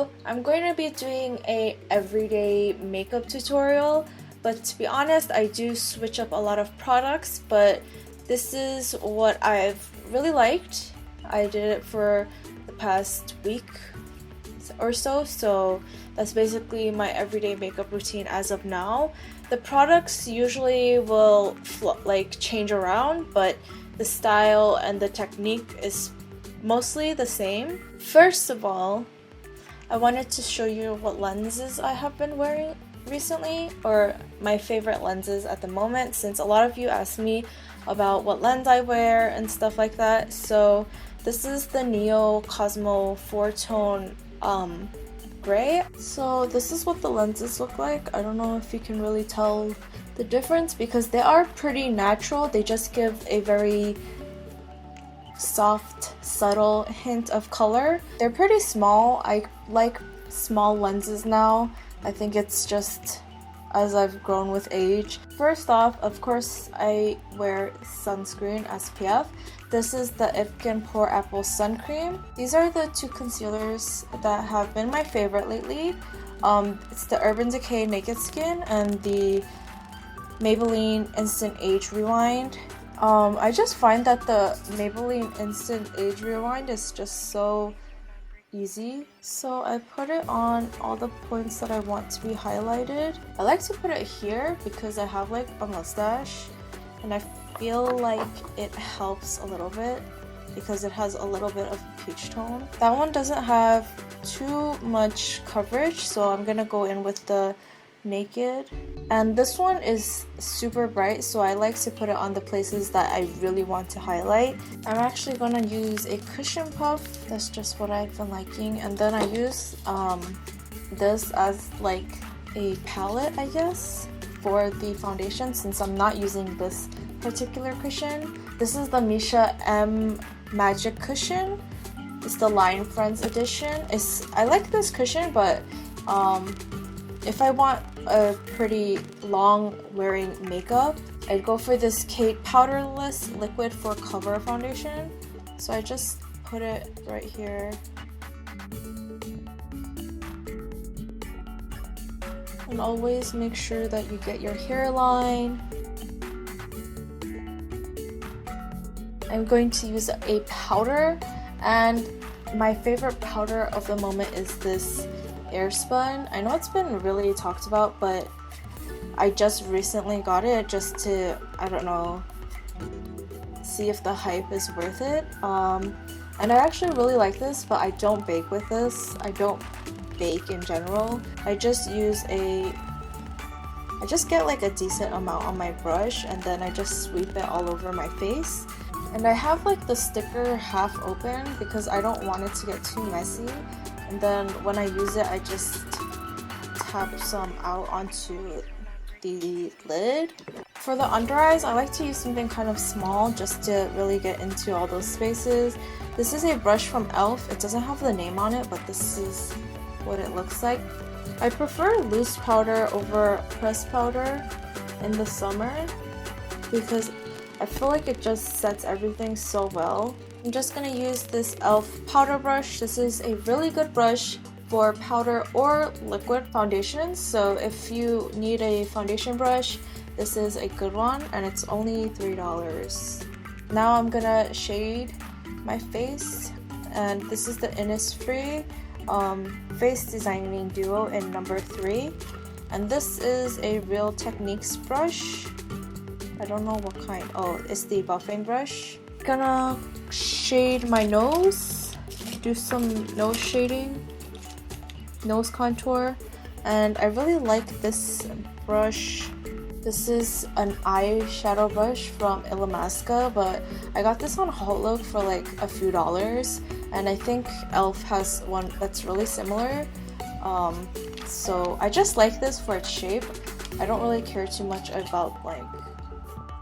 So I'm going to be doing a everyday makeup tutorial, but to be honest, I do switch up a lot of products, but this is what I've really liked. I did it for the past week or so, so that's basically my everyday makeup routine as of now. The products usually will change around, but the style and the technique is mostly the same. First of all, I wanted to show you what lenses I have been wearing recently, or my favorite lenses at the moment, since a lot of you asked me about what lens I wear and stuff like that. So this is the Neo Cosmo 4-tone gray. So this is what the lenses look like. I don't know if you can really tell the difference because they are pretty natural. They just give a very soft, subtle hint of color. They're pretty small. I like small lenses now. I think it's just as I've grown with age. First off, of course, I wear sunscreen SPF. This is the Ifkin Pore Apple Sun Cream. These are the two concealers that have been my favorite lately. It's the Urban Decay Naked Skin and the Maybelline Instant Age Rewind. I just find that the Maybelline Instant Age Rewind is just so easy. So I put it on all the points that I want to be highlighted. I like to put it here because I have like a mustache and I feel like it helps a little bit because it has a little bit of peach tone. That one doesn't have too much coverage, so I'm gonna go in with the Naked. And this one is super bright, so I like to put it on the places that I really want to highlight. I'm actually gonna use a cushion puff. That's just what I've been liking. And then I use this as like a palette, I guess, for the foundation, since I'm not using this particular cushion. This is the Misha M Magic Cushion. It's the Line Friends edition. I like this cushion, but if I want a pretty long wearing makeup, I'd go for this Kate Powderless Liquid for Cover Foundation. So I just put it right here. And always make sure that you get your hairline. I'm going to use a powder, and my favorite powder of the moment is this Airspun. I know it's been really talked about, but I just recently got it just to, I don't know, see if the hype is worth it. And I actually really like this, but I don't bake with this. I don't bake in general. I just get like a decent amount on my brush, and then I just sweep it all over my face. And I have like the sticker half open because I don't want it to get too messy. And then when I use it, I just tap some out onto the lid. For the under eyes, I like to use something kind of small just to really get into all those spaces. This is a brush from e.l.f. It doesn't have the name on it, but this is what it looks like. I prefer loose powder over pressed powder in the summer because I feel like it just sets everything so well. I'm just gonna use this e.l.f. powder brush. This is a really good brush for powder or liquid foundations. So if you need a foundation brush, this is a good one, and it's only $3. Now I'm gonna shade my face, and this is the Innisfree Face Designing Duo in number 3. And this is a Real Techniques brush. I don't know what kind. Oh, it's the buffing brush. Gonna shade my nose, do some nose shading, nose contour, and I really like this brush. This is an eyeshadow brush from Illamasqua, but I got this on Haulook for like a few dollars, and I think e.l.f. has one that's really similar. So I just like this for its shape. I don't really care too much about like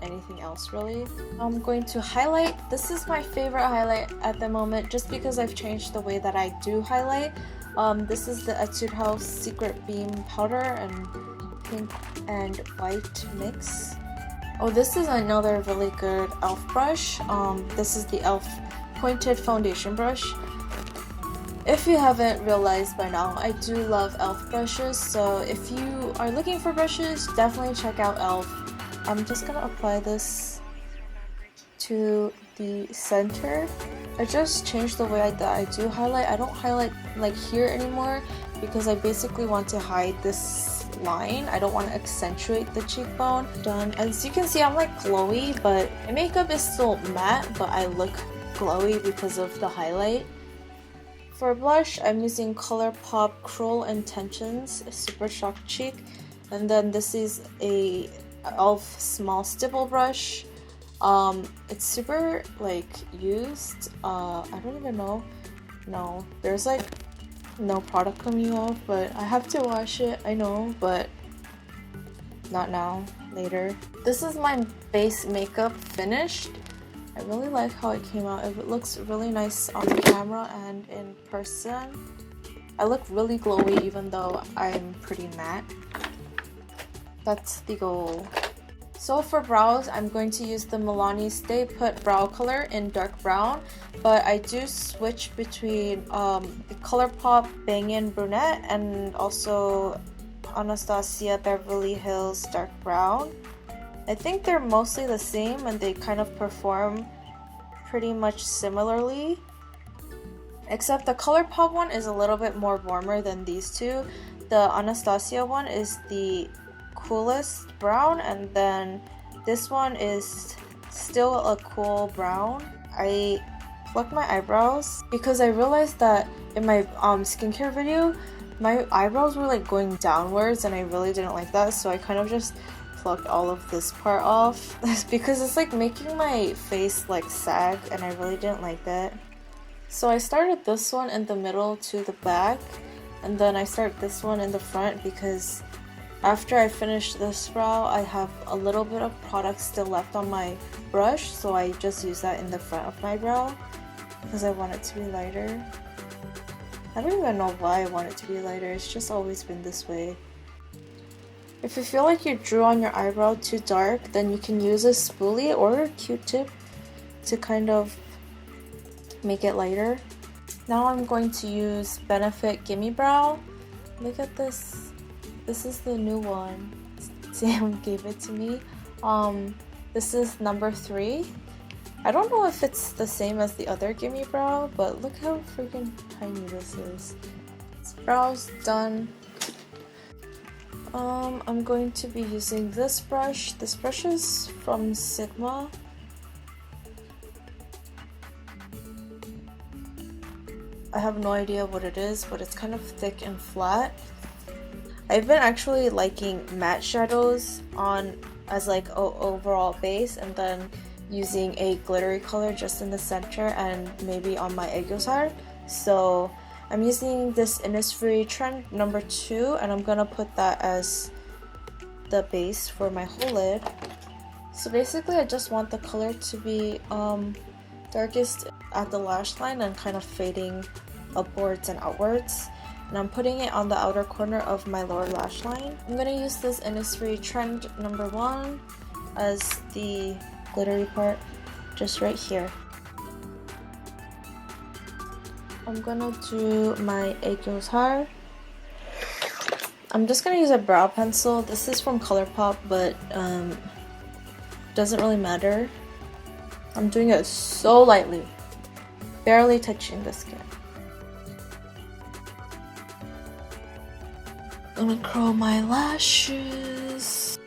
anything else really. I'm going to highlight. This is my favorite highlight at the moment just because I've changed the way that I do highlight. This is the Etude House Secret Beam Powder and pink and white mix. Oh, this is another really good e.l.f. brush. This is the e.l.f. Pointed Foundation Brush. If you haven't realized by now, I do love e.l.f. brushes, so if you are looking for brushes, definitely check out e.l.f. I'm just gonna apply this to the center. I just changed the way that I do highlight. I don't highlight like here anymore because I basically want to hide this line. I don't want to accentuate the cheekbone. Done. As you can see, I'm like glowy, but my makeup is still matte, but I look glowy because of the highlight. For blush, I'm using ColourPop Cruel Intentions Super Shock Cheek, and then this is a e.l.f. small stipple brush. It's super like used. I don't even know. No, there's like no product coming off, but I have to wash it. I know, but not now. Later. This is my base makeup finished. I really like how it came out. It looks really nice on the camera and in person. I look really glowy even though I'm pretty matte. That's the goal. So for brows, I'm going to use the Milani Stay Put brow color in dark brown, but I do switch between the ColourPop Bang-In Brunette and also Anastasia Beverly Hills dark brown. I think they're mostly the same and they kind of perform pretty much similarly, except the ColourPop one is a little bit more warmer than these two. The Anastasia one is the coolest brown, and then this one is still a cool brown. I plucked my eyebrows because I realized that in my skincare video my eyebrows were like going downwards and I really didn't like that, so I kind of just plucked all of this part off because it's like making my face like sag and I really didn't like that. So I started this one in the middle to the back, and then I start this one in the front because after I finish this brow I have a little bit of product still left on my brush, so I just use that in the front of my brow because I want it to be lighter. I don't even know why I want it to be lighter, it's just always been this way. If you feel like you drew on your eyebrow too dark, then you can use a spoolie or a Q-tip to kind of make it lighter. Now I'm going to use Benefit Gimme Brow. Look at this. This is the new one. Sam gave it to me. This is number 3. I don't know if it's the same as the other Gimme Brow, but look how freaking tiny this is. This brow's done. I'm going to be using this brush. This brush is from Sigma. I have no idea what it is, but it's kind of thick and flat. I've been actually liking matte shadows on as like an overall base, and then using a glittery color just in the center and maybe on my aegyo. So I'm using this Innisfree Trend number 2, and I'm gonna put that as the base for my whole lid. So basically I just want the color to be darkest at the lash line and kind of fading upwards and outwards. And I'm putting it on the outer corner of my lower lash line. I'm gonna use this Innisfree Trend number 1 as the glittery part, just right here. I'm gonna do my aegyo. I'm just gonna use a brow pencil. This is from ColourPop, but doesn't really matter. I'm doing it so lightly, barely touching the skin. I'm gonna curl my lashes.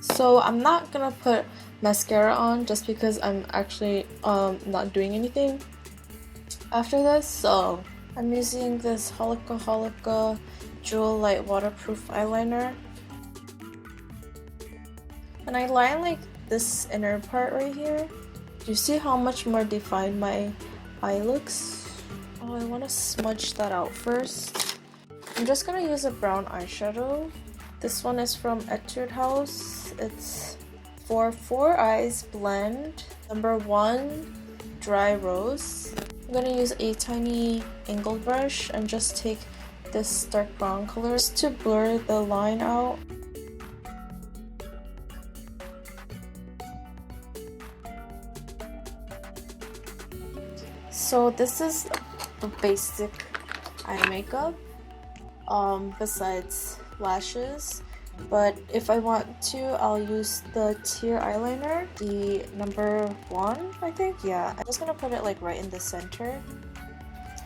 So I'm not gonna put mascara on just because I'm actually not doing anything after this. So I'm using this Holika Jewel Light Waterproof Eyeliner. And I line like this inner part right here. Do you see how much more defined my eye looks? Oh, I want to smudge that out first. I'm just gonna use a brown eyeshadow. This one is from Etude House. It's for 4 Eyes Blend number 1 Dry Rose. I'm gonna use a tiny angled brush and just take this dark brown color just to blur the line out. So this is the basic eye makeup, besides lashes. But if I want to, I'll use the tear eyeliner, the number 1, I think. Yeah, I'm just gonna put it like right in the center.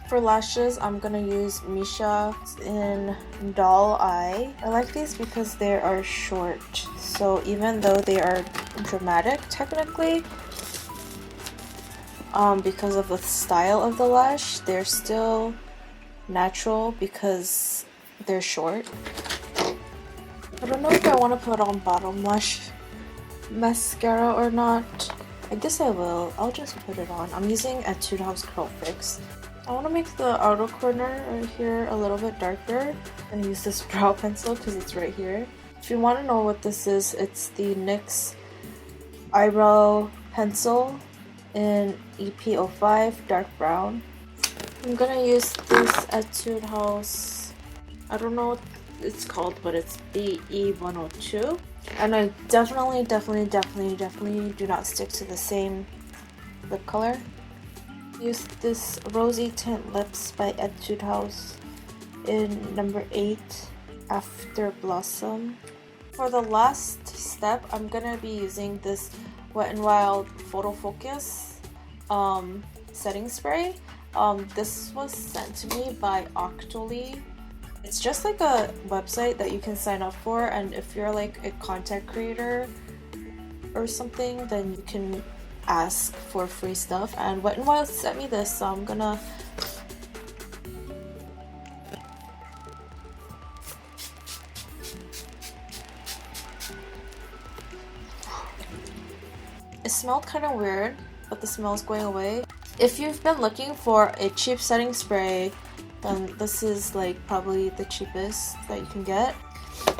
For lashes, I'm gonna use Misha in Doll Eye. I like these because they are short, so even though they are dramatic technically, because of the style of the lash, they're still natural because they're short. I don't know if I want to put on bottom lash mascara or not. I guess I will. I'll just put it on. I'm using Etude House Curl Fix. I want to make the outer corner right here a little bit darker and use this brow pencil because it's right here. If you want to know what this is, it's the NYX eyebrow pencil in EP05 dark brown. I'm gonna use this Etude House, I don't know what it's called, but it's BE102, and I definitely do not stick to the same lip color. Use this Rosy Tint Lips by Etude House in number 8 After Blossom. For the last step, I'm gonna be using this Wet n Wild Photo Focus setting spray. This was sent to me by Octoly. It's just like a website that you can sign up for, and if you're like a content creator or something, then you can ask for free stuff. And Wet n Wild sent me this, so I'm gonna it smelled kind of weird, but the smell is going away. If you've been looking for a cheap setting spray, then this is like probably the cheapest that you can get.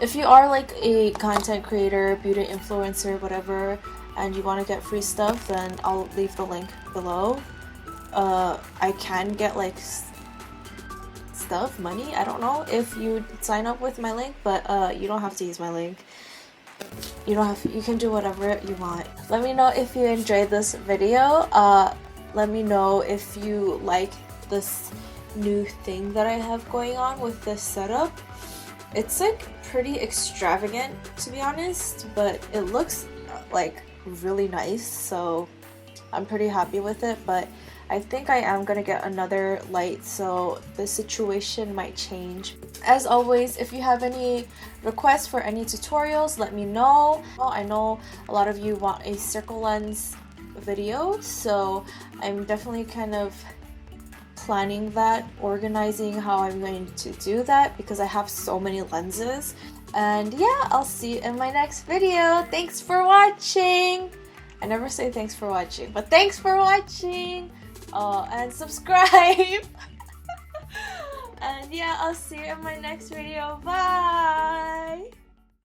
If you are like a content creator, beauty influencer, whatever, and you want to get free stuff, then I'll leave the link below. I can get like money, I don't know, if you sign up with my link, but you don't have to use my link. You can do whatever you want. Let me know if you enjoyed this video. Let me know if you like this new thing that I have going on with this setup. It's like pretty extravagant, to be honest, but it looks like really nice, so I'm pretty happy with it. But I think I am gonna get another light, so the situation might change. As always, if you have any requests for any tutorials, let me know. I know a lot of you want a circle lens video, so I'm definitely kind of planning that, organizing how I'm going to do that, because I have so many lenses. And yeah, I'll see you in my next video. Thanks for watching. I never say thanks for watching, but thanks for watching. And subscribe. And yeah, I'll see you in my next video. Bye.